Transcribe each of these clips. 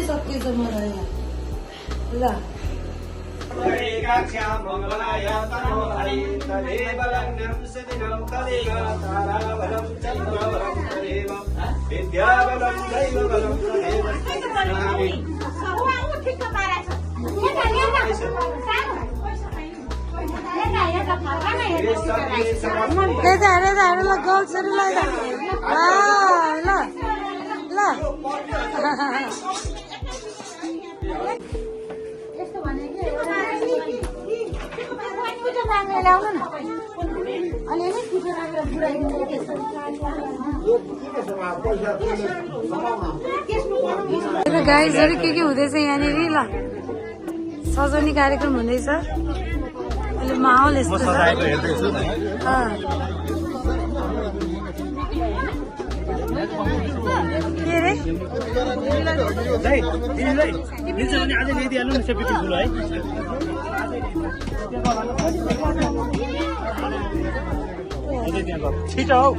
सकिन्छ मलाई ल गाइजहरु के हुँदैछ यहाँनिर ल सजाउने कार्यक्रम हुँदैछ अहिले माहौल यस्तो छ के रे छिटो हौ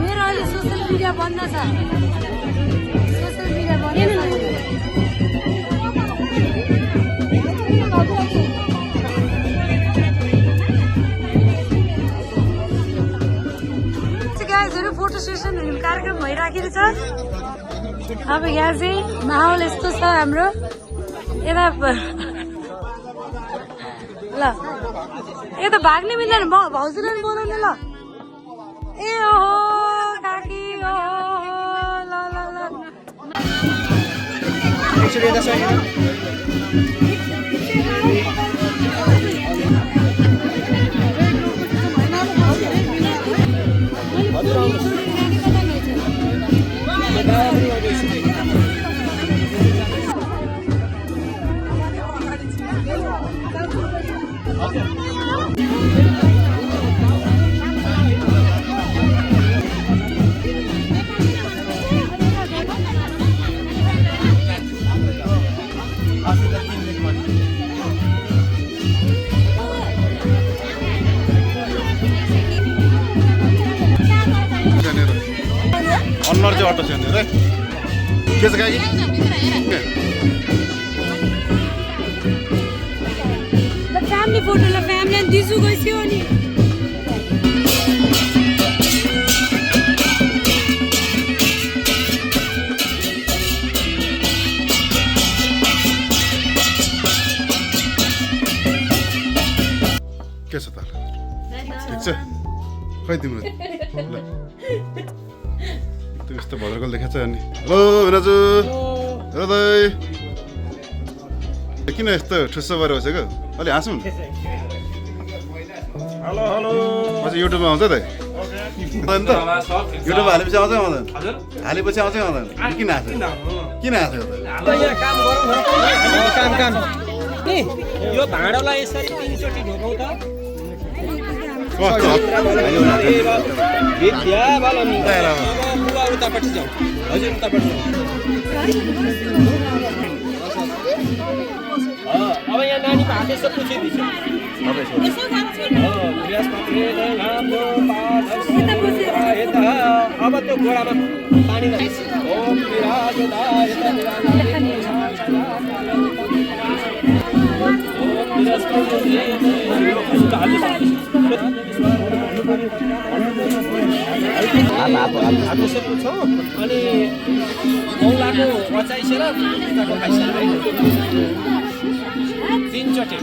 मेरो अहिले सोसियल मिडिया बन्द छ सोसियल मिडिया बन्द गाइजहरु फोटो सेसन कार्यक्रम भइराखेको छ अब यहाँ चाहिँ माहौल यस्तो छ हाम्रो यता ल यता भाग्ने मिल्दैन भाउजूलाई बोलाउने ल ए ओहो काकी ओहो ल ल ल अन्नर चाहिँ अटो छ रे के छ काकी फ्यामिली फोटो ल फ्यामिली अनि दिजु गइसक्यो अनि के छ त ठिक छ खै तिम्रो त्यस्तो भद्रकल देखाएको छ अनि हेलो विनाजु हेलो दाइ किन यस्तो ठुस्सो भएर बसेको अलि हाँसौँ हेलो हेलो पछि युट्युबमा आउँछ दाइ त युट्युबमा हालेपछि आउँछ आउँदैन हालेपछि आउँछ आउँदैन किन हाँस्यो किन हाँस्यो यो भाँडालाई यसरी 3 चोटि ढोकाउ त विद्या बलम बुवा उतापट्टि जाऊ हजुर उतापट्टि अब यहाँ नानीको हात यसो पुछिदिन्छ अब त्यो गोडामा पानी अनि औलाको बचाइसेर खाइसेर 3 चोटि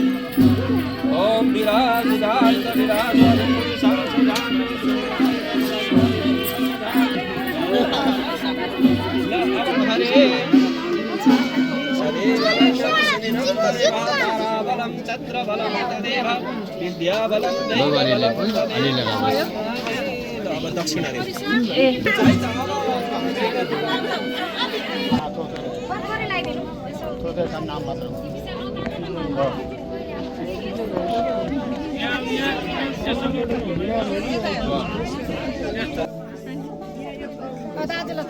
ओम विराज विराज बलम चंद्र बलम देव विद्या बलम अब दक्षिण दाजुलाई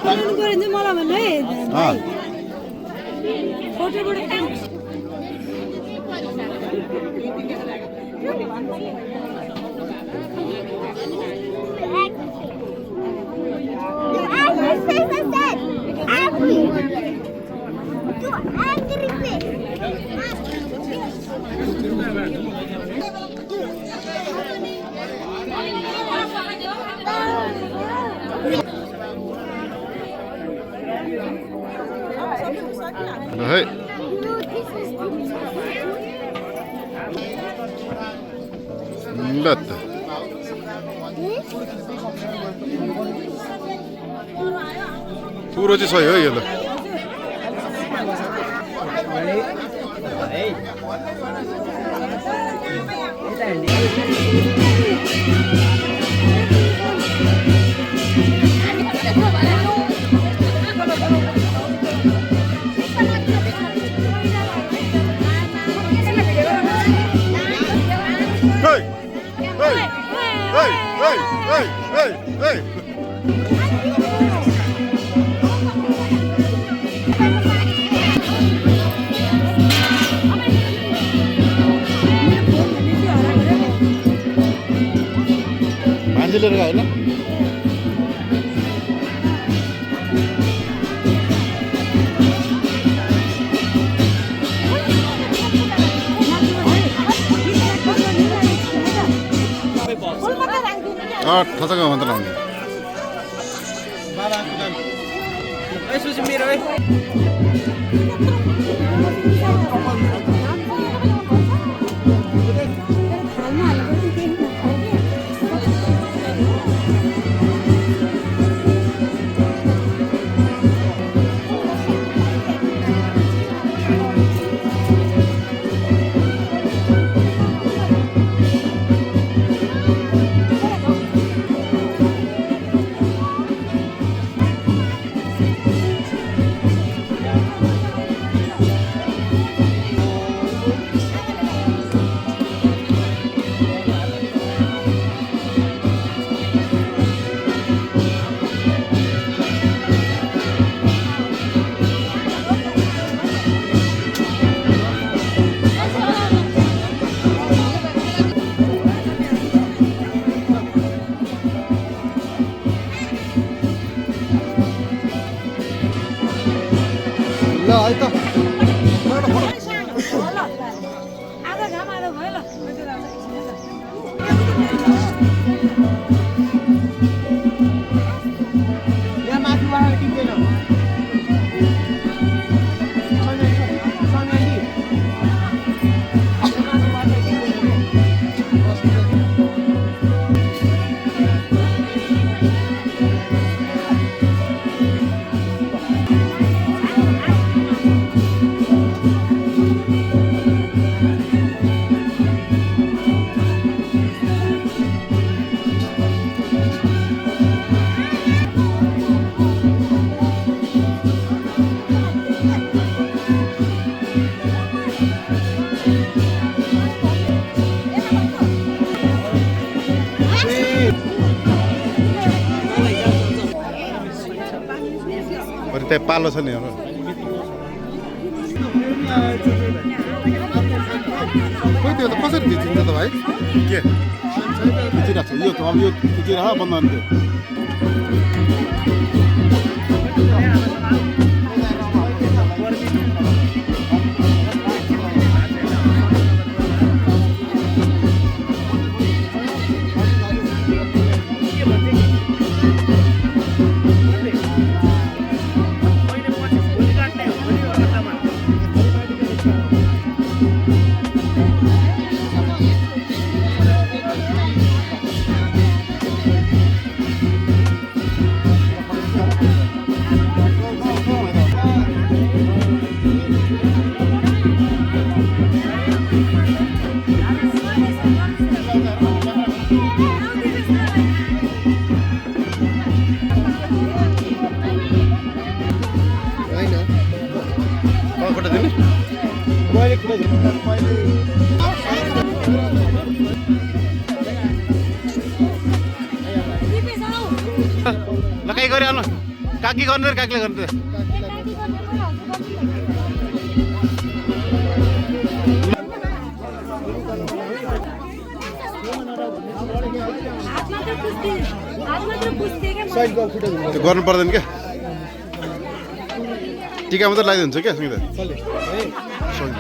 गऱ्यो भने मलाई भन्नु है फोटोबाट Hey. Lette. Puro ci soy yo lo. Hey. मान्छेले होइन ठसका मात्र लाउने यसपछि मेरो है त्यहाँ पालो छ नि हाम्रो खोइ त्यो त कसरी खिचिन्छ त भाइ के खिचिरहेको छ यो त अब यो खिचिरह बन्द हुन्थ्यो गरिहाल्नु काकी गर्नु काकीले गर्नु गर्नु पर्दैन क्या टिका मात्रै लगाइदिन्छ क्या सुनिँदा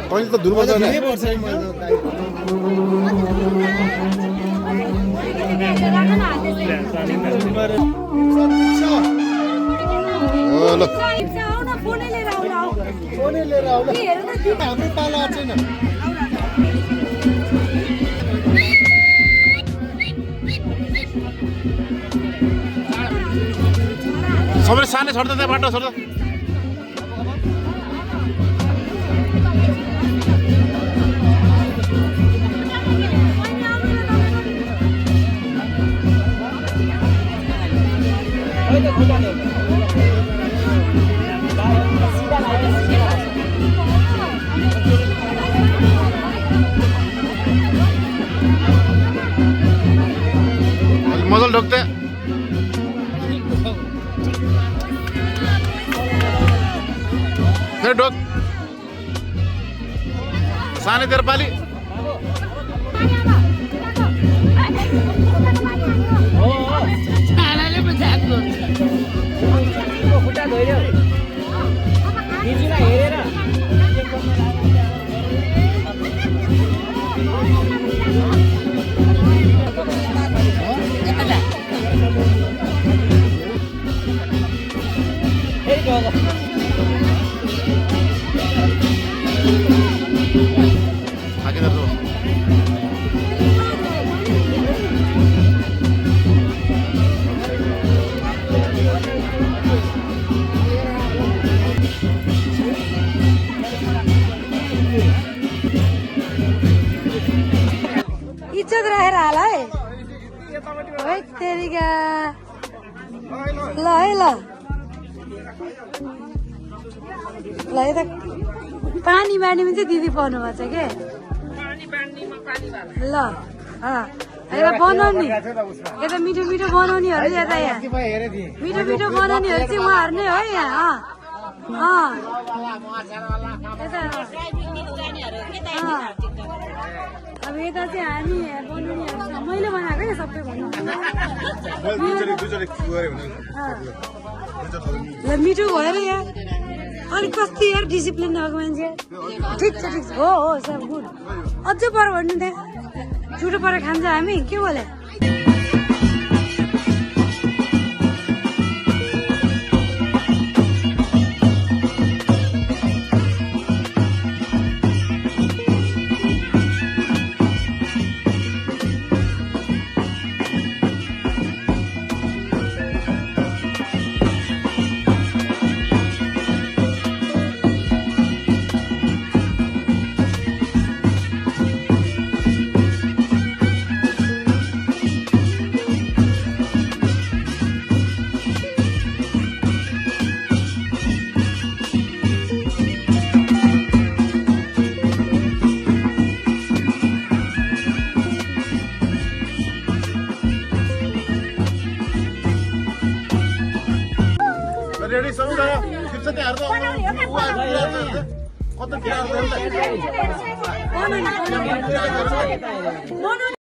तैँले त धुनु पर्छ ल सबैले सानै छोड्दा त्यहाँ बाटो छोड्दा मजाले ढोक्दै फेरि ढोक सानै तेरो पाली खुट्टा धोइदेऊ बिजुलाई हेरेर इज्जत राखेर हाल है तेरिका ल है ल यता पानी बाँड्नेमा चाहिँ दिदी पर्नु भएको छ के ल यता बनाउने यता मिठो मिठो बनाउनेहरू यता यहाँ मिठो मिठो बनाउनेहरू चाहिँ उहाँहरू नै हो यहाँ अब यता चाहिँ हामी बनाउनेहरू मैले बनाएको क्या सबै भन्नु ल मिठो भएर यहाँ अलिक कति यार डिसिप्लिन भएको मान्छे ठिक छ हो सब गुड अझै पर भन्नु त्यहाँ छुटो पर खान्छ हामी के बोले रेडी सबै गयो खिच्छ त्यहाँहरु त